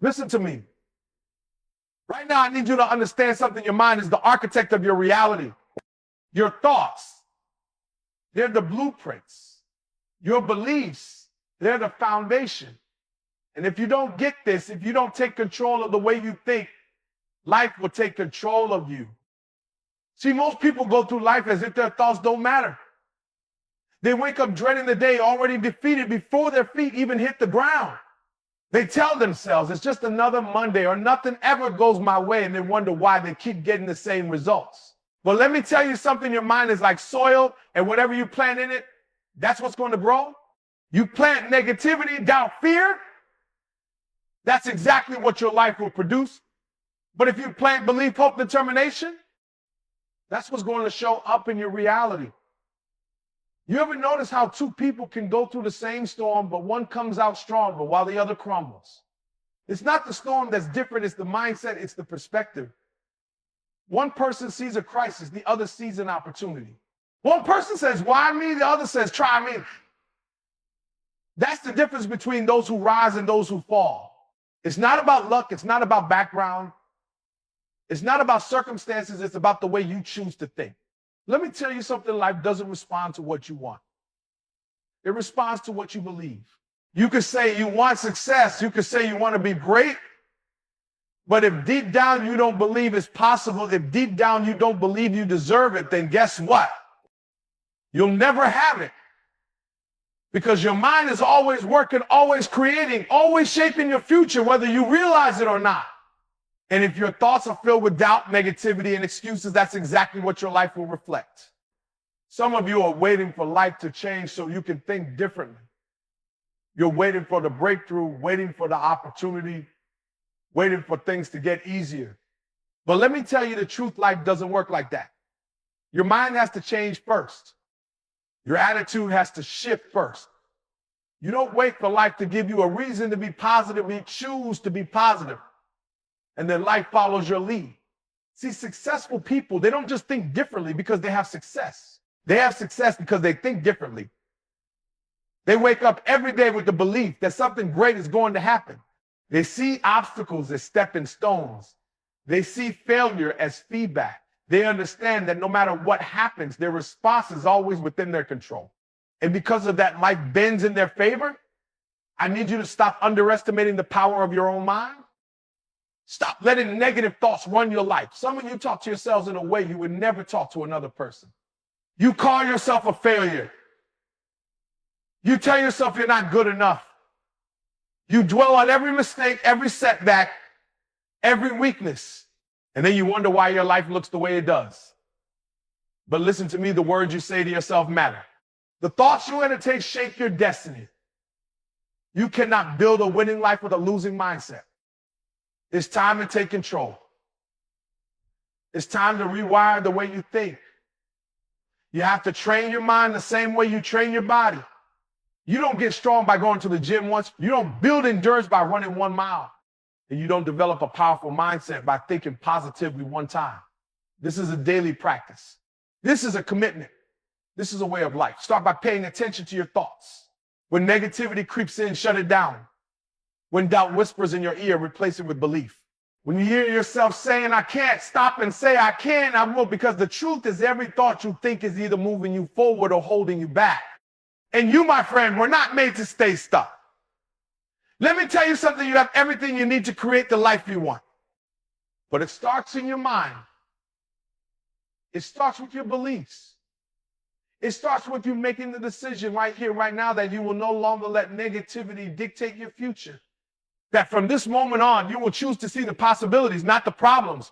Listen to me. Right now, I need you to understand something. Your mind is the architect of your reality. Your thoughts, they're the blueprints. Your beliefs, they're the foundation. And if you don't get this, if you don't take control of the way you think, life will take control of you. See, most people go through life as if their thoughts don't matter. They wake up dreading the day, already defeated before their feet even hit the ground. They tell themselves it's just another Monday or nothing ever goes my way, and they wonder why they keep getting the same results. But let me tell you something, your mind is like soil, and whatever you plant in it, that's what's going to grow. You plant negativity, doubt, fear, that's exactly what your life will produce. But if you plant belief, hope, determination, that's what's going to show up in your reality. You ever notice how two people can go through the same storm, but one comes out stronger while the other crumbles? It's not the storm that's different, it's the mindset, it's the perspective. One person sees a crisis, the other sees an opportunity. One person says, why me? The other says, try me. That's the difference between those who rise and those who fall. It's not about luck, it's not about background. It's not about circumstances, it's about the way you choose to think. Let me tell you something, life doesn't respond to what you want. It responds to what you believe. You could say you want success, you could say you want to be great, but if deep down you don't believe it's possible, if deep down you don't believe you deserve it, then guess what? You'll never have it. Because your mind is always working, always creating, always shaping your future, whether you realize it or not. And if your thoughts are filled with doubt, negativity, and excuses, that's exactly what your life will reflect. Some of you are waiting for life to change so you can think differently. You're waiting for the breakthrough, waiting for the opportunity, waiting for things to get easier. But let me tell you the truth, life doesn't work like that. Your mind has to change first. Your attitude has to shift first. You don't wait for life to give you a reason to be positive. You choose to be positive. And then life follows your lead. See, successful people, they don't just think differently because they have success. They have success because they think differently. They wake up every day with the belief that something great is going to happen. They see obstacles as stepping stones. They see failure as feedback. They understand that no matter what happens, their response is always within their control. And because of that, life bends in their favor. I need you to stop underestimating the power of your own mind. Stop letting negative thoughts run your life. Some of you talk to yourselves in a way you would never talk to another person. You call yourself a failure. You tell yourself you're not good enough. You dwell on every mistake, every setback, every weakness. And then you wonder why your life looks the way it does. But listen to me, the words you say to yourself matter. The thoughts you entertain shape your destiny. You cannot build a winning life with a losing mindset. It's time to take control. It's time to rewire the way you think. You have to train your mind the same way you train your body. You don't get strong by going to the gym once. You don't build endurance by running 1 mile. And you don't develop a powerful mindset by thinking positively one time. This is a daily practice. This is a commitment. This is a way of life. Start by paying attention to your thoughts. When negativity creeps in, shut it down. When doubt whispers in your ear, replace it with belief. When you hear yourself saying, I can't, stop and say, I can, I will, because the truth is every thought you think is either moving you forward or holding you back. And you, my friend, were not made to stay stuck. Let me tell you something, you have everything you need to create the life you want. But it starts in your mind. It starts with your beliefs. It starts with you making the decision right here, right now, that you will no longer let negativity dictate your future. That from this moment on, you will choose to see the possibilities, not the problems.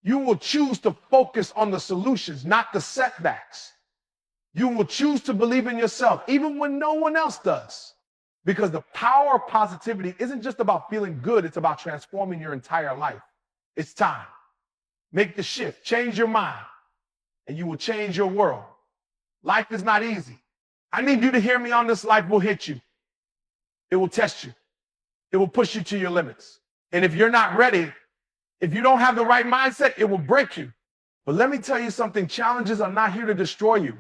You will choose to focus on the solutions, not the setbacks. You will choose to believe in yourself, even when no one else does. Because the power of positivity isn't just about feeling good, it's about transforming your entire life. It's time. Make the shift, change your mind, and you will change your world. Life is not easy. I need you to hear me on this. Life will hit you. It will test you. It will push you to your limits. And if you're not ready, if you don't have the right mindset, it will break you. But let me tell you something, challenges are not here to destroy you.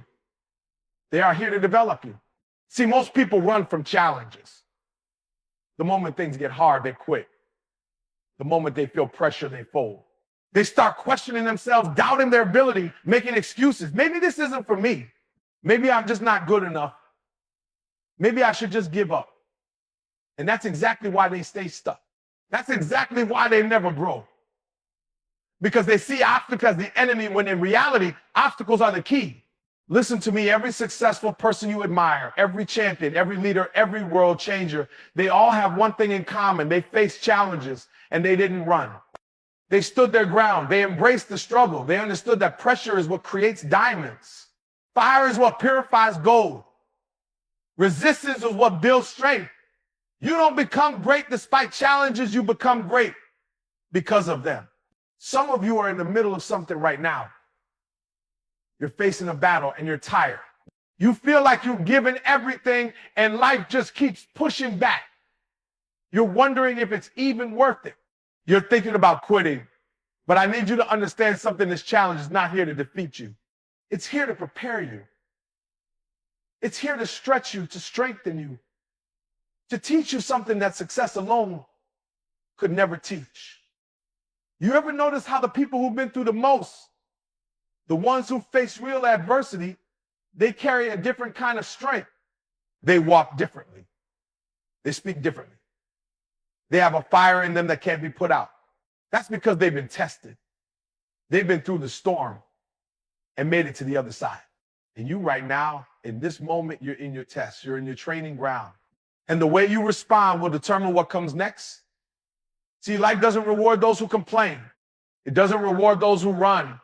They are here to develop you. See, most people run from challenges. The moment things get hard, they quit. The moment they feel pressure, they fold. They start questioning themselves, doubting their ability, making excuses. Maybe this isn't for me. Maybe I'm just not good enough. Maybe I should just give up. And that's exactly why they stay stuck. That's exactly why they never grow. Because they see obstacles as the enemy, when in reality, obstacles are the key. Listen to me, every successful person you admire, every champion, every leader, every world changer, they all have one thing in common. They faced challenges and they didn't run. They stood their ground. They embraced the struggle. They understood that pressure is what creates diamonds. Fire is what purifies gold. Resistance is what builds strength. You don't become great despite challenges. You become great because of them. Some of you are in the middle of something right now. You're facing a battle and you're tired. You feel like you've given everything and life just keeps pushing back. You're wondering if it's even worth it. You're thinking about quitting. But I need you to understand something. This challenge is not here to defeat you. It's here to prepare you. It's here to stretch you, to strengthen you, to teach you something that success alone could never teach. You ever notice how the people who've been through the most, the ones who face real adversity, they carry a different kind of strength. They walk differently. They speak differently. They have a fire in them that can't be put out. That's because they've been tested. They've been through the storm and made it to the other side. And you right now, in this moment, you're in your test. You're in your training ground. And the way you respond will determine what comes next. See, life doesn't reward those who complain. It doesn't reward those who run.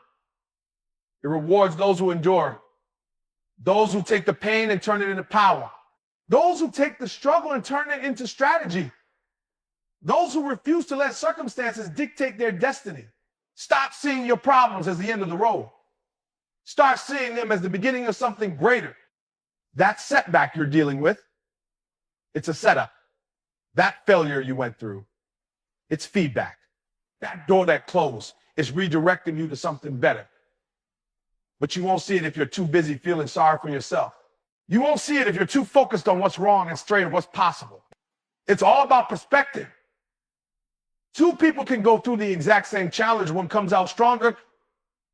It rewards those who endure. Those who take the pain and turn it into power. Those who take the struggle and turn it into strategy. Those who refuse to let circumstances dictate their destiny. Stop seeing your problems as the end of the road. Start seeing them as the beginning of something greater. That setback you're dealing with, it's a setup. That failure you went through, it's feedback. That door that closed is redirecting you to something better. But you won't see it if you're too busy feeling sorry for yourself. You won't see it if you're too focused on what's wrong instead of what's possible. It's all about perspective. Two people can go through the exact same challenge. One comes out stronger,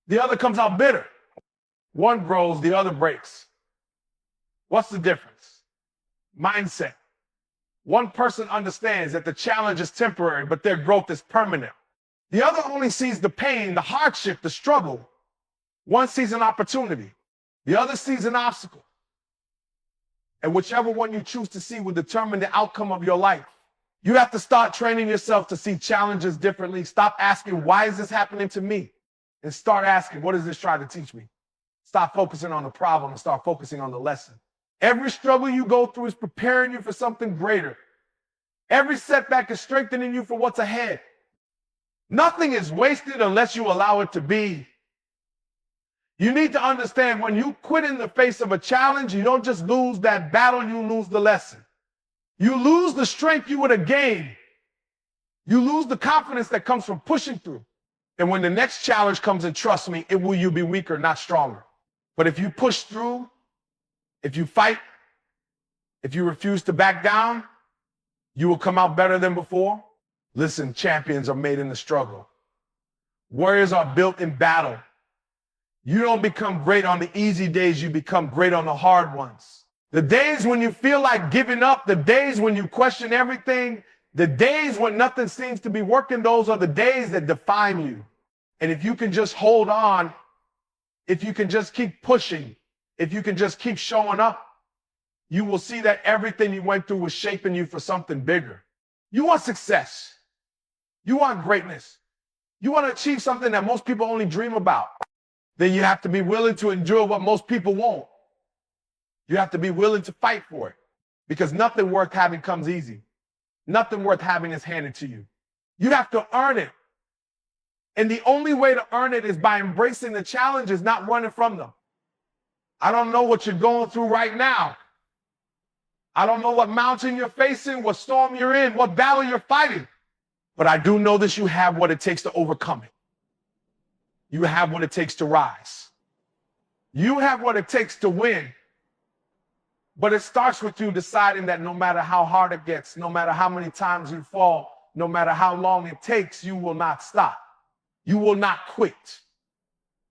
the other comes out bitter. One grows, the other breaks. What's the difference? Mindset. One person understands that the challenge is temporary, but their growth is permanent. The other only sees the pain, the hardship, the struggle. One sees an opportunity. The other sees an obstacle. And whichever one you choose to see will determine the outcome of your life. You have to start training yourself to see challenges differently. Stop asking, why is this happening to me? And start asking, what is this trying to teach me? Stop focusing on the problem and start focusing on the lesson. Every struggle you go through is preparing you for something greater. Every setback is strengthening you for what's ahead. Nothing is wasted unless you allow it to be. You need to understand, when you quit in the face of a challenge, you don't just lose that battle, you lose the lesson. You lose the strength you would have gained. You lose the confidence that comes from pushing through. And when the next challenge comes, and trust me, it will you be weaker, not stronger. But if you push through, if you fight, if you refuse to back down, you will come out better than before. Listen, champions are made in the struggle. Warriors are built in battle. You don't become great on the easy days, you become great on the hard ones. The days when you feel like giving up, the days when you question everything, the days when nothing seems to be working, those are the days that define you. And if you can just hold on, if you can just keep pushing, if you can just keep showing up, you will see that everything you went through was shaping you for something bigger. You want success. You want greatness. You want to achieve something that most people only dream about. Then you have to be willing to endure what most people won't. You have to be willing to fight for it, because nothing worth having comes easy. Nothing worth having is handed to you. You have to earn it. And the only way to earn it is by embracing the challenges, not running from them. I don't know what you're going through right now. I don't know what mountain you're facing, what storm you're in, what battle you're fighting. But I do know that you have what it takes to overcome it. You have what it takes to rise. You have what it takes to win. But it starts with you deciding that no matter how hard it gets, no matter how many times you fall, no matter how long it takes, you will not stop. You will not quit.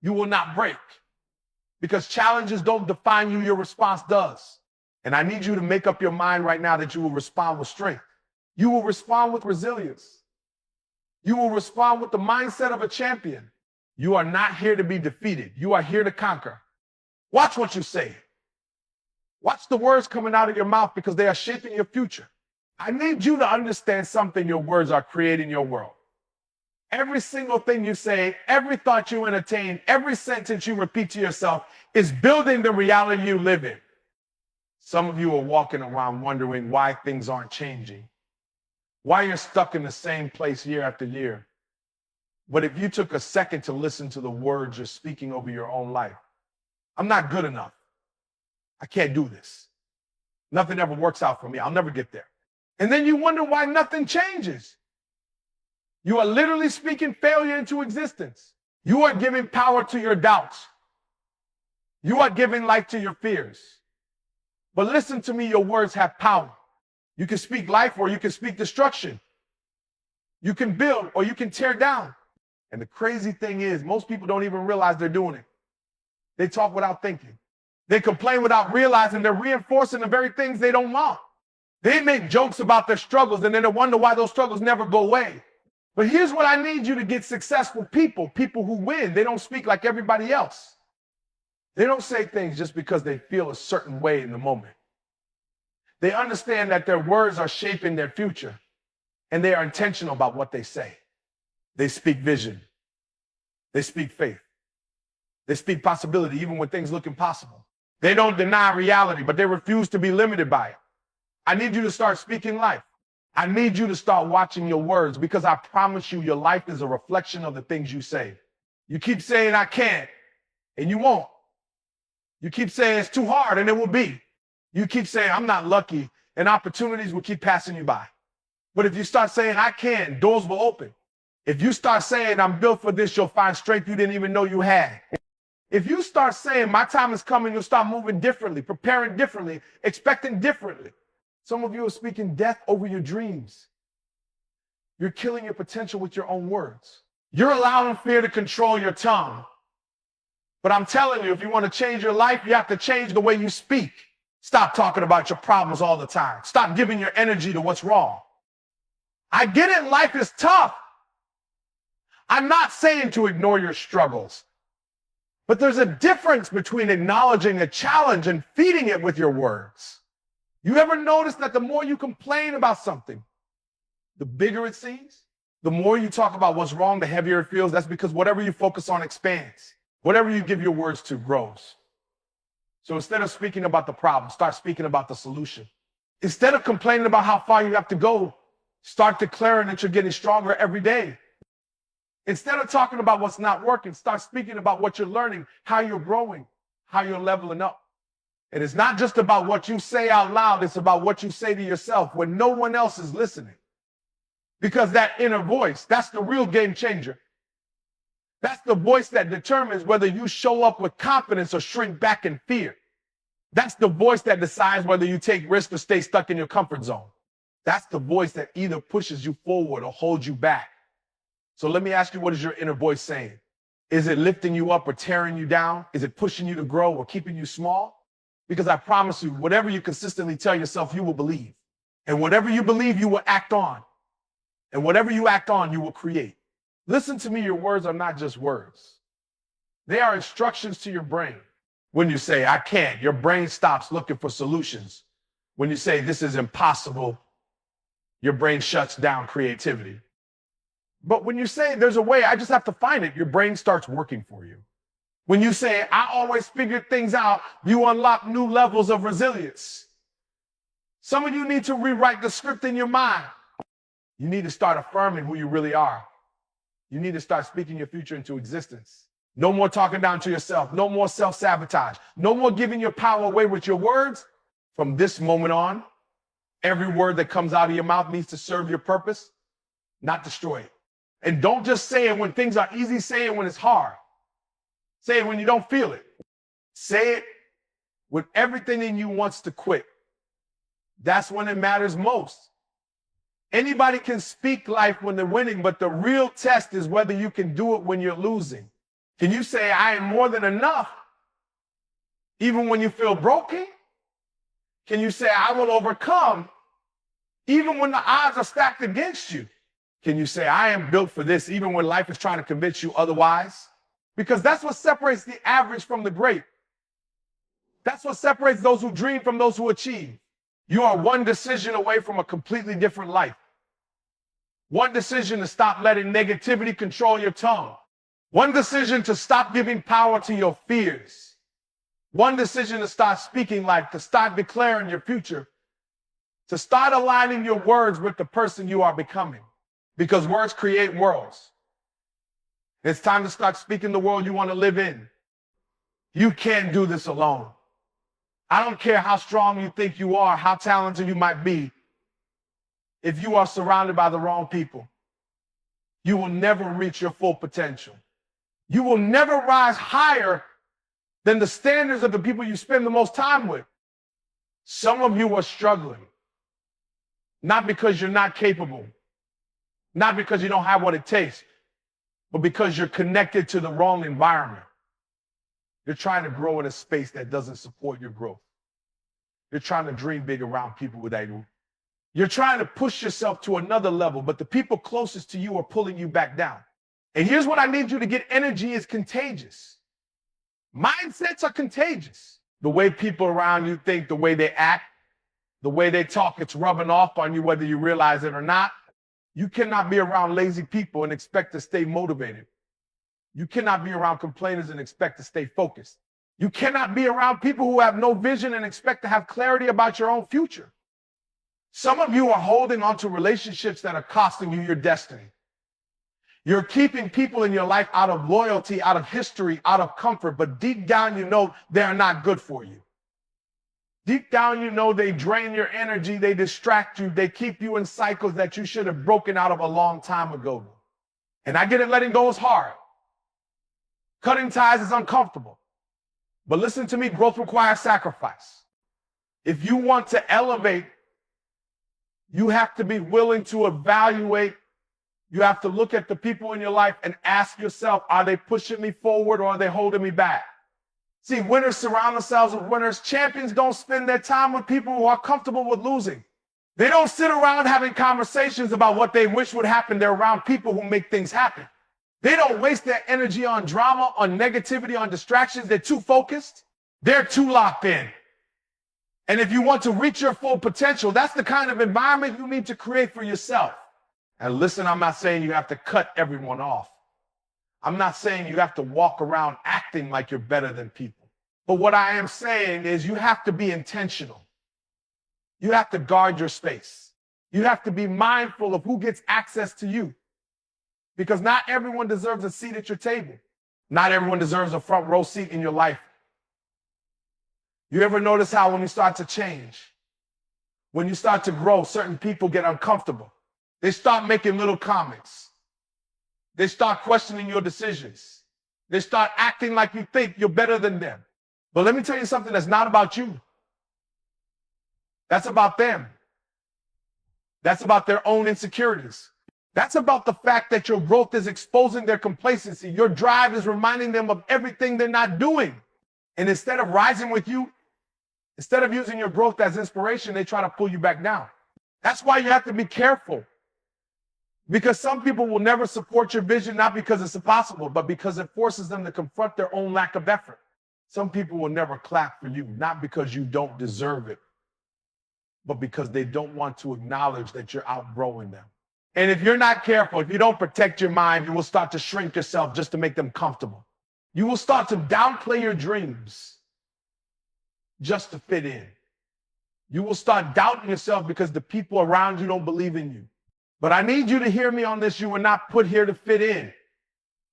You will not break. Because challenges don't define you, your response does. And I need you to make up your mind right now that you will respond with strength. You will respond with resilience. You will respond with the mindset of a champion. You are not here to be defeated. You are here to conquer. Watch what you say. Watch the words coming out of your mouth because they are shaping your future. I need you to understand something. Your words are creating your world. Every single thing you say, every thought you entertain, every sentence you repeat to yourself is building the reality you live in. Some of you are walking around wondering why things aren't changing, why you're stuck in the same place year after year. But if you took a second to listen to the words you're speaking over your own life, I'm not good enough. I can't do this. Nothing ever works out for me. I'll never get there. And then you wonder why nothing changes. You are literally speaking failure into existence. You are giving power to your doubts. You are giving life to your fears. But listen to me, your words have power. You can speak life or you can speak destruction. You can build or you can tear down. And the crazy thing is, most people don't even realize they're doing it. They talk without thinking. They complain without realizing they're reinforcing the very things they don't want. They make jokes about their struggles and then they wonder why those struggles never go away. But here's what I need you to get: successful people, people who win. They don't speak like everybody else. They don't say things just because they feel a certain way in the moment. They understand that their words are shaping their future and they are intentional about what they say. They speak vision. They speak faith. They speak possibility even when things look impossible. They don't deny reality, but they refuse to be limited by it. I need you to start speaking life. I need you to start watching your words because I promise you your life is a reflection of the things you say. You keep saying I can't and you won't. You keep saying it's too hard and it will be. You keep saying I'm not lucky and opportunities will keep passing you by. But if you start saying I can, doors will open. If you start saying I'm built for this, you'll find strength you didn't even know you had. If you start saying my time is coming, you'll start moving differently, preparing differently, expecting differently. Some of you are speaking death over your dreams. You're killing your potential with your own words. You're allowing fear to control your tongue. But I'm telling you, if you want to change your life, you have to change the way you speak. Stop talking about your problems all the time. Stop giving your energy to what's wrong. I get it, life is tough. I'm not saying to ignore your struggles. But there's a difference between acknowledging a challenge and feeding it with your words. You ever notice that the more you complain about something, the bigger it seems? The more you talk about what's wrong, the heavier it feels. That's because whatever you focus on expands. Whatever you give your words to grows. So instead of speaking about the problem, start speaking about the solution. Instead of complaining about how far you have to go, start declaring that you're getting stronger every day. Instead of talking about what's not working, start speaking about what you're learning, how you're growing, how you're leveling up. And it's not just about what you say out loud, it's about what you say to yourself when no one else is listening. Because that inner voice, that's the real game changer. That's the voice that determines whether you show up with confidence or shrink back in fear. That's the voice that decides whether you take risks or stay stuck in your comfort zone. That's the voice that either pushes you forward or holds you back. So let me ask you, what is your inner voice saying? Is it lifting you up or tearing you down? Is it pushing you to grow or keeping you small? Because I promise you, whatever you consistently tell yourself, you will believe. And whatever you believe, you will act on. And whatever you act on, you will create. Listen to me, your words are not just words. They are instructions to your brain. When you say, I can't, your brain stops looking for solutions. When you say, this is impossible, your brain shuts down creativity. But when you say, there's a way, I just have to find it, your brain starts working for you. When you say, I always figure things out, you unlock new levels of resilience. Some of you need to rewrite the script in your mind. You need to start affirming who you really are. You need to start speaking your future into existence. No more talking down to yourself. No more self-sabotage. No more giving your power away with your words. From this moment on, every word that comes out of your mouth needs to serve your purpose, not destroy it. And don't just say it when things are easy. Say it when it's hard. Say it when you don't feel it. Say it when everything in you wants to quit. That's when it matters most. Anybody can speak life when they're winning, but the real test is whether you can do it when you're losing. Can you say, I am more than enough, even when you feel broken? Can you say, I will overcome, even when the odds are stacked against you? Can you say, I am built for this, even when life is trying to convince you otherwise? Because that's what separates the average from the great. That's what separates those who dream from those who achieve. You are one decision away from a completely different life. One decision to stop letting negativity control your tongue. One decision to stop giving power to your fears. One decision to start speaking life, to start declaring your future, to start aligning your words with the person you are becoming. Because words create worlds. It's time to start speaking the world you want to live in. You can't do this alone. I don't care how strong you think you are, how talented you might be. If you are surrounded by the wrong people, you will never reach your full potential. You will never rise higher than the standards of the people you spend the most time with. Some of you are struggling, not because you're not capable, not because you don't have what it takes, but because you're connected to the wrong environment. You're trying to grow in a space that doesn't support your growth. You're trying to dream big around people with that. You're trying to push yourself to another level, but the people closest to you are pulling you back down. And here's what I need you to get. Energy is contagious. Mindsets are contagious. The way people around you think, the way they act, the way they talk, it's rubbing off on you whether you realize it or not. You cannot be around lazy people and expect to stay motivated. You cannot be around complainers and expect to stay focused. You cannot be around people who have no vision and expect to have clarity about your own future. Some of you are holding on to relationships that are costing you your destiny. You're keeping people in your life out of loyalty, out of history, out of comfort, but deep down you know they're not good for you. Deep down you know they drain your energy, they distract you, they keep you in cycles that you should have broken out of a long time ago. And I get it, letting go is hard. Cutting ties is uncomfortable. But listen to me, growth requires sacrifice. If you want to elevate, you have to be willing to evaluate. You have to look at the people in your life and ask yourself, are they pushing me forward or are they holding me back? See, winners surround themselves with winners. Champions don't spend their time with people who are comfortable with losing. They don't sit around having conversations about what they wish would happen. They're around people who make things happen. They don't waste their energy on drama, on negativity, on distractions. They're too focused. They're too locked in. And if you want to reach your full potential, that's the kind of environment you need to create for yourself. And listen, I'm not saying you have to cut everyone off. I'm not saying you have to walk around acting like you're better than people. But what I am saying is you have to be intentional. You have to guard your space. You have to be mindful of who gets access to you. Because not everyone deserves a seat at your table. Not everyone deserves a front row seat in your life. You ever notice how when you start to change, when you start to grow, certain people get uncomfortable. They start making little comments. They start questioning your decisions. They start acting like you think you're better than them. But let me tell you something that's not about you. That's about them. That's about their own insecurities. That's about the fact that your growth is exposing their complacency. Your drive is reminding them of everything they're not doing. And instead of rising with you, instead of using your growth as inspiration, they try to pull you back down. That's why you have to be careful. Because some people will never support your vision, not because it's impossible, but because it forces them to confront their own lack of effort. Some people will never clap for you, not because you don't deserve it, but because they don't want to acknowledge that you're outgrowing them. And if you're not careful, if you don't protect your mind, you will start to shrink yourself just to make them comfortable. You will start to downplay your dreams just to fit in. You will start doubting yourself because the people around you don't believe in you. But I need you to hear me on this. You were not put here to fit in.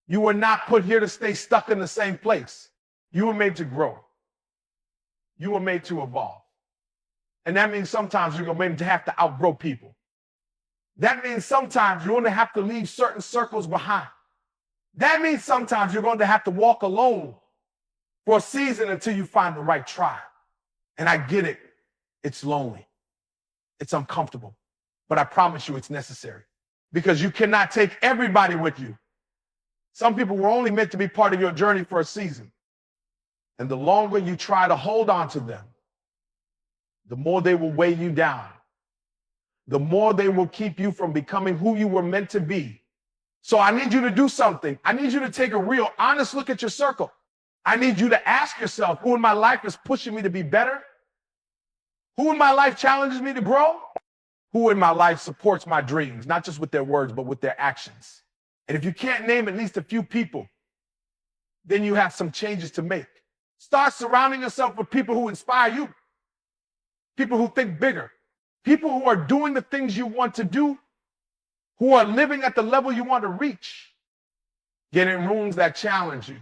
You were not put here to stay stuck in the same place. You were made to grow. You were made to evolve. And that means sometimes you're going to have to outgrow people. That means sometimes you're going to have to leave certain circles behind. That means sometimes you're going to have to walk alone for a season until you find the right tribe. And I get it. It's lonely. It's uncomfortable. but I promise you it's necessary because you cannot take everybody with you. Some people were only meant to be part of your journey for a season. And the longer you try to hold on to them, the more they will weigh you down. The more they will keep you from becoming who you were meant to be. So I need you to do something. I need you to take a real, honest look at your circle. I need you to ask yourself, who in my life is pushing me to be better? Who in my life challenges me to grow? Who in my life supports my dreams, not just with their words, but with their actions? And if you can't name at least a few people, then you have some changes to make. Start surrounding yourself with people who inspire you, people who think bigger, people who are doing the things you want to do, who are living at the level you want to reach. Get in rooms that challenge you.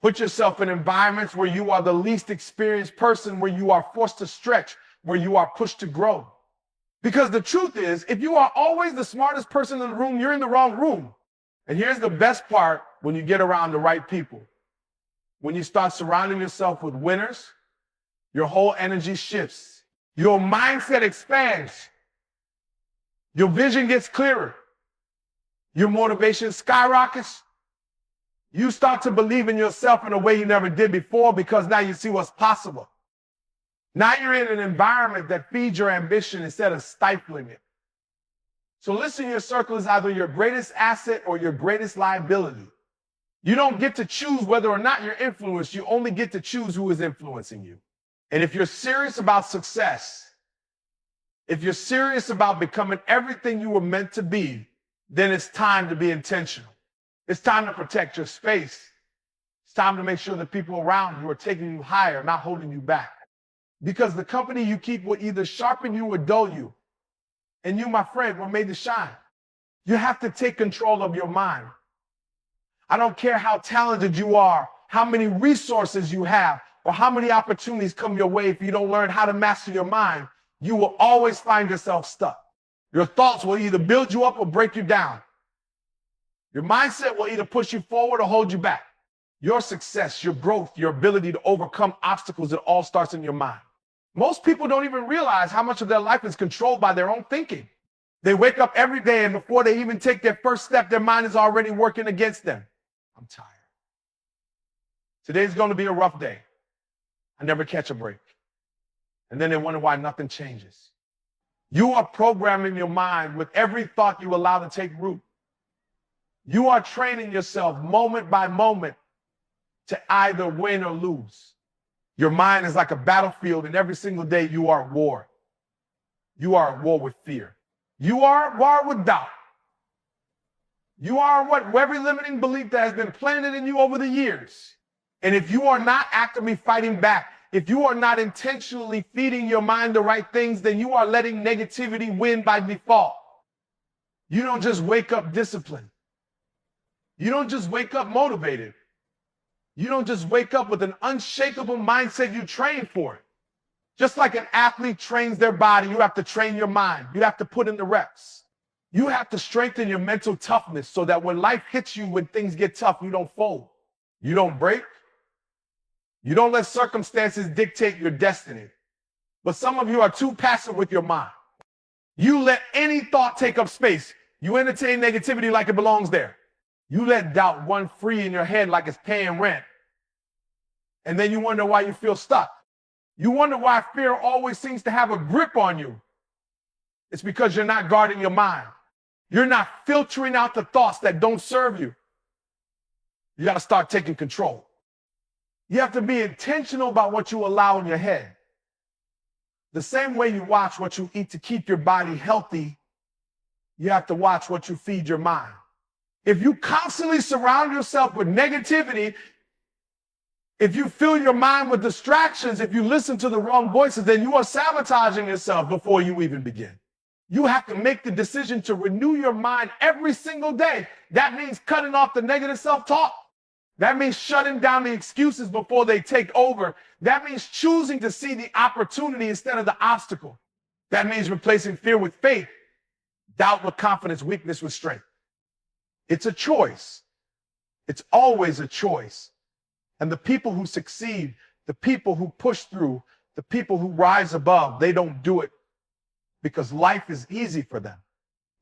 Put yourself in environments where you are the least experienced person, where you are forced to stretch, where you are pushed to grow. Because the truth is, if you are always the smartest person in the room, you're in the wrong room. And here's the best part when you get around the right people. When you start surrounding yourself with winners, your whole energy shifts. Your mindset expands. Your vision gets clearer. Your motivation skyrockets. You start to believe in yourself in a way you never did before because now you see what's possible. Now you're in an environment that feeds your ambition instead of stifling it. So listen, your circle is either your greatest asset or your greatest liability. You don't get to choose whether or not you're influenced. You only get to choose who is influencing you. And if you're serious about success, if you're serious about becoming everything you were meant to be, then it's time to be intentional. It's time to protect your space. It's time to make sure that people around you are taking you higher, not holding you back. Because the company you keep will either sharpen you or dull you. And you, my friend, were made to shine. You have to take control of your mind. I don't care how talented you are, how many resources you have, or how many opportunities come your way. If you don't learn how to master your mind, you will always find yourself stuck. Your thoughts will either build you up or break you down. Your mindset will either push you forward or hold you back. Your success, your growth, your ability to overcome obstacles, it all starts in your mind. Most people don't even realize how much of their life is controlled by their own thinking. They wake up every day and before they even take their first step, their mind is already working against them. I'm tired. Today's going to be a rough day. I never catch a break. And then they wonder why nothing changes. You are programming your mind with every thought you allow to take root. You are training yourself moment by moment to either win or lose. Your mind is like a battlefield, and every single day you are at war. You are at war with fear. You are at war with doubt. You are what every limiting belief that has been planted in you over the years. And if you are not actively fighting back, if you are not intentionally feeding your mind the right things, then you are letting negativity win by default. You don't just wake up disciplined. You don't just wake up motivated. You don't just wake up with an unshakable mindset. You train for it. Just like an athlete trains their body, you have to train your mind. You have to put in the reps. You have to strengthen your mental toughness so that when life hits you, when things get tough, you don't fold. You don't break. You don't let circumstances dictate your destiny. But some of you are too passive with your mind. You let any thought take up space. You entertain negativity like it belongs there. You let doubt run free in your head like it's paying rent. And then you wonder why you feel stuck. You wonder why fear always seems to have a grip on you. It's because you're not guarding your mind. You're not filtering out the thoughts that don't serve you. You got to start taking control. You have to be intentional about what you allow in your head. The same way you watch what you eat to keep your body healthy, you have to watch what you feed your mind. If you constantly surround yourself with negativity, if you fill your mind with distractions, if you listen to the wrong voices, then you are sabotaging yourself before you even begin. You have to make the decision to renew your mind every single day. That means cutting off the negative self-talk. That means shutting down the excuses before they take over. That means choosing to see the opportunity instead of the obstacle. That means replacing fear with faith, doubt with confidence, weakness with strength. It's a choice. It's always a choice. And the people who succeed, the people who push through, the people who rise above, they don't do it because life is easy for them.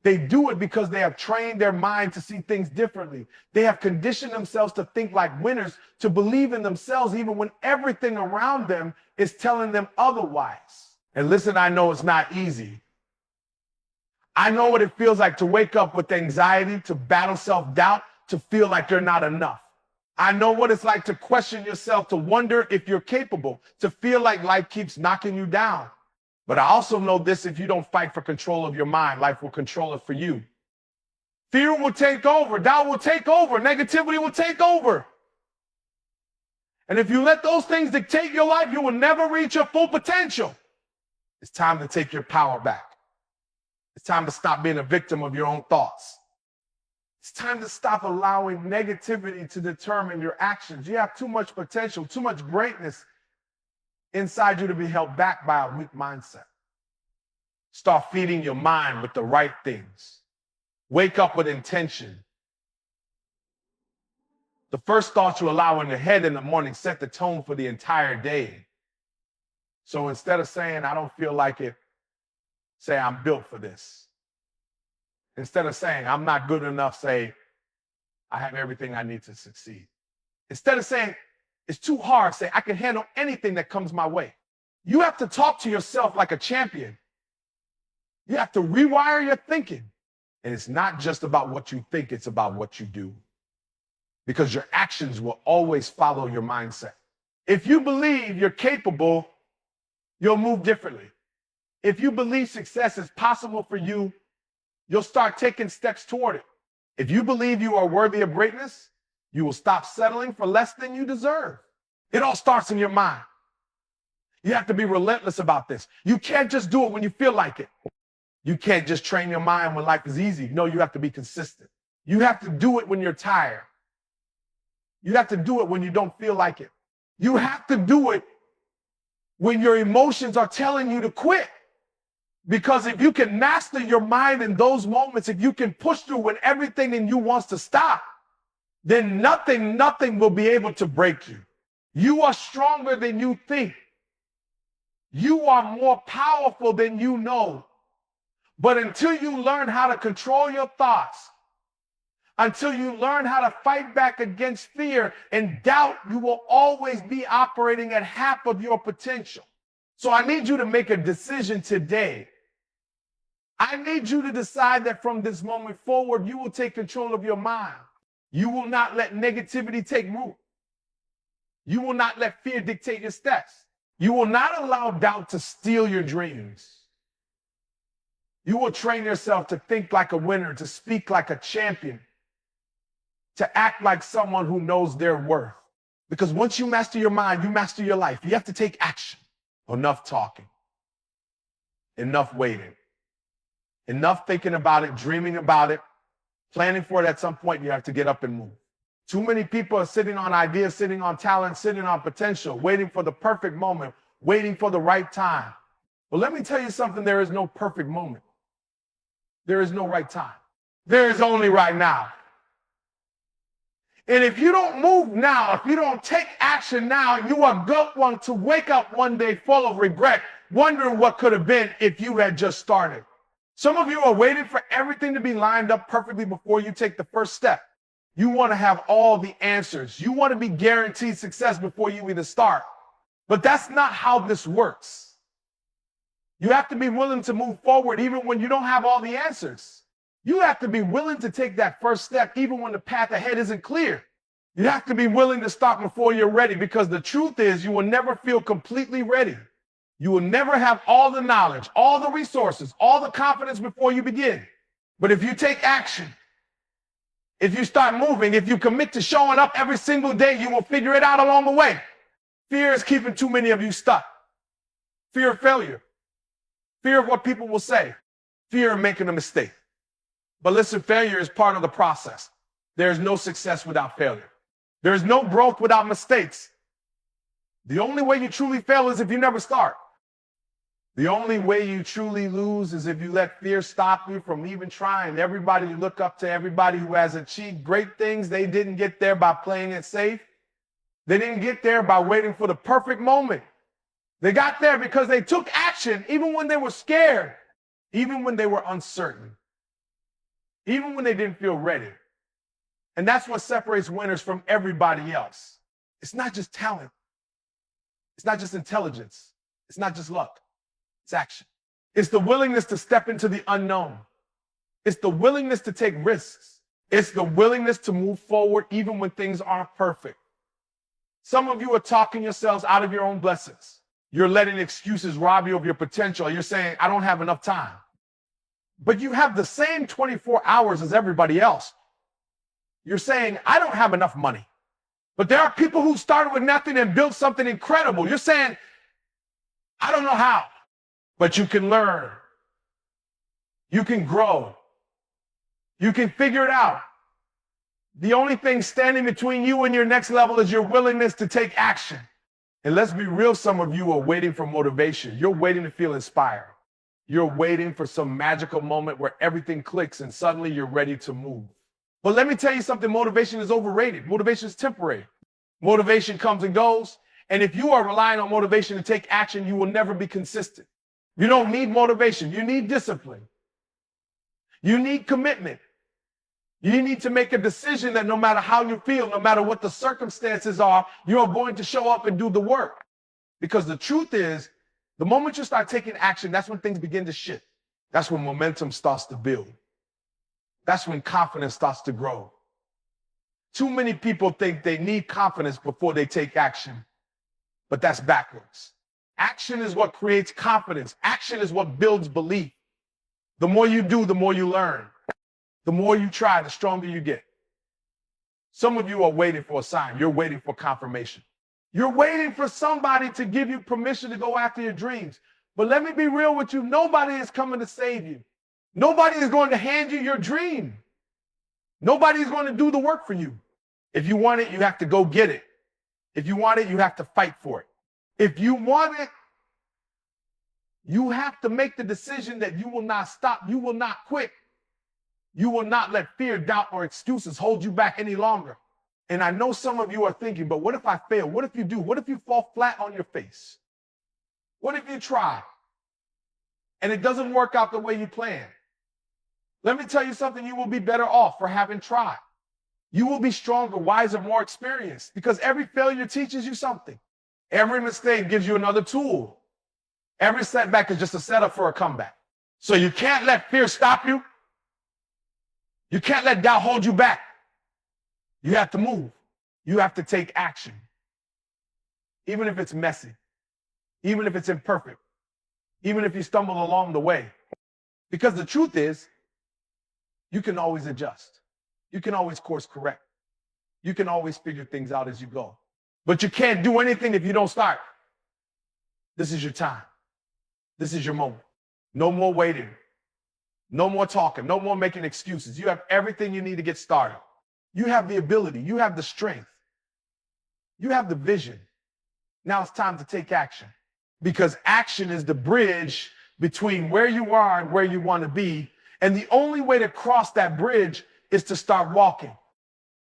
They do it because they have trained their mind to see things differently. They have conditioned themselves to think like winners, to believe in themselves even when everything around them is telling them otherwise. And listen, I know it's not easy. I know what it feels like to wake up with anxiety, to battle self-doubt, to feel like you're not enough. I know what it's like to question yourself, to wonder if you're capable, to feel like life keeps knocking you down. But I also know this: if you don't fight for control of your mind, life will control it for you. Fear will take over, doubt will take over, negativity will take over. And if you let those things dictate your life, you will never reach your full potential. It's time to take your power back. It's time to stop being a victim of your own thoughts. It's time to stop allowing negativity to determine your actions. You have too much potential, too much greatness inside you to be held back by a weak mindset. Start feeding your mind with the right things. Wake up with intention. The first thoughts you allow in your head in the morning set the tone for the entire day. So instead of saying, I don't feel like it, say, I'm built for this. Instead of saying, I'm not good enough, say, I have everything I need to succeed. Instead of saying, it's too hard, say, I can handle anything that comes my way. You have to talk to yourself like a champion. You have to rewire your thinking. And it's not just about what you think, it's about what you do. Because your actions will always follow your mindset. If you believe you're capable, you'll move differently. If you believe success is possible for you, you'll start taking steps toward it. If you believe you are worthy of greatness, you will stop settling for less than you deserve. It all starts in your mind. You have to be relentless about this. You can't just do it when you feel like it. You can't just train your mind when life is easy. No, you have to be consistent. You have to do it when you're tired. You have to do it when you don't feel like it. You have to do it when your emotions are telling you to quit. Because if you can master your mind in those moments, if you can push through when everything in you wants to stop, then nothing will be able to break you. You are stronger than you think. You are more powerful than you know. But until you learn how to control your thoughts, until you learn how to fight back against fear and doubt, you will always be operating at half of your potential. So I need you to make a decision today. I need you to decide that from this moment forward, you will take control of your mind. You will not let negativity take root. You will not let fear dictate your steps. You will not allow doubt to steal your dreams. You will train yourself to think like a winner, to speak like a champion, to act like someone who knows their worth. Because once you master your mind, you master your life. You have to take action. Enough talking. Enough waiting. Enough thinking about it, dreaming about it, planning for it. At some point, you have to get up and move. Too many people are sitting on ideas, sitting on talent, sitting on potential, waiting for the perfect moment, waiting for the right time. But let me tell you something, there is no perfect moment. There is no right time. There is only right now. And if you don't move now, if you don't take action now, you are going to wake up one day full of regret, wondering what could have been if you had just started. Some of you are waiting for everything to be lined up perfectly before you take the first step. You want to have all the answers. You want to be guaranteed success before you even start. But that's not how this works. You have to be willing to move forward even when you don't have all the answers. You have to be willing to take that first step even when the path ahead isn't clear. You have to be willing to start before you're ready, because the truth is you will never feel completely ready. You will never have all the knowledge, all the resources, all the confidence before you begin. But if you take action, if you start moving, if you commit to showing up every single day, you will figure it out along the way. Fear is keeping too many of you stuck. Fear of failure. Fear of what people will say. Fear of making a mistake. But listen, failure is part of the process. There is no success without failure. There is no growth without mistakes. The only way you truly fail is if you never start. The only way you truly lose is if you let fear stop you from even trying. Everybody you look up to, everybody who has achieved great things, they didn't get there by playing it safe. They didn't get there by waiting for the perfect moment. They got there because they took action even when they were scared. even when they were uncertain, even when they didn't feel ready. And that's what separates winners from everybody else. It's not just talent. It's not just intelligence. It's not just luck. It's action. It's the willingness to step into the unknown. It's the willingness to take risks. It's the willingness to move forward even when things aren't perfect. Some of you are talking yourselves out of your own blessings. You're letting excuses rob you of your potential. You're saying, I don't have enough time. But you have the same 24 hours as everybody else. You're saying, I don't have enough money. But there are people who started with nothing and built something incredible. You're saying, I don't know how. But you can learn. You can grow. You can figure it out. The only thing standing between you and your next level is your willingness to take action. And let's be real, some of you are waiting for motivation. You're waiting to feel inspired. You're waiting for some magical moment where everything clicks and suddenly you're ready to move. But let me tell you something, motivation is overrated. Motivation is temporary. Motivation comes and goes. And if you are relying on motivation to take action, you will never be consistent. You don't need motivation. You need discipline. You need commitment. You need to make a decision that no matter how you feel, no matter what the circumstances are, you are going to show up and do the work. Because the truth is, the moment you start taking action, that's when things begin to shift. That's when momentum starts to build. That's when confidence starts to grow. Too many people think they need confidence before they take action, but that's backwards. Action is what creates confidence. Action is what builds belief. The more you do, the more you learn. The more you try, the stronger you get. Some of you are waiting for a sign. You're waiting for confirmation. You're waiting for somebody to give you permission to go after your dreams. But let me be real with you. Nobody is coming to save you. Nobody is going to hand you your dream. Nobody is going to do the work for you. If you want it, you have to go get it. If you want it, you have to fight for it. If you want it, you have to make the decision that you will not stop. You will not quit. You will not let fear, doubt, or excuses hold you back any longer. And I know some of you are thinking, but what if I fail? What if you do? What if you fall flat on your face? What if you try and it doesn't work out the way you planned? Let me tell you something, you will be better off for having tried. You will be stronger, wiser, more experienced, because every failure teaches you something. Every mistake gives you another tool. Every setback is just a setup for a comeback. So you can't let fear stop you. You can't let doubt hold you back. You have to move. You have to take action. Even if it's messy, even if it's imperfect, even if you stumble along the way. Because the truth is, you can always adjust. You can always course correct. You can always figure things out as you go. But you can't do anything if you don't start. This is your time. This is your moment. No more waiting. No more talking. No more making excuses. You have everything you need to get started. You have the ability. You have the strength. You have the vision. Now it's time to take action. Because action is the bridge between where you are and where you want to be. And the only way to cross that bridge is to start walking.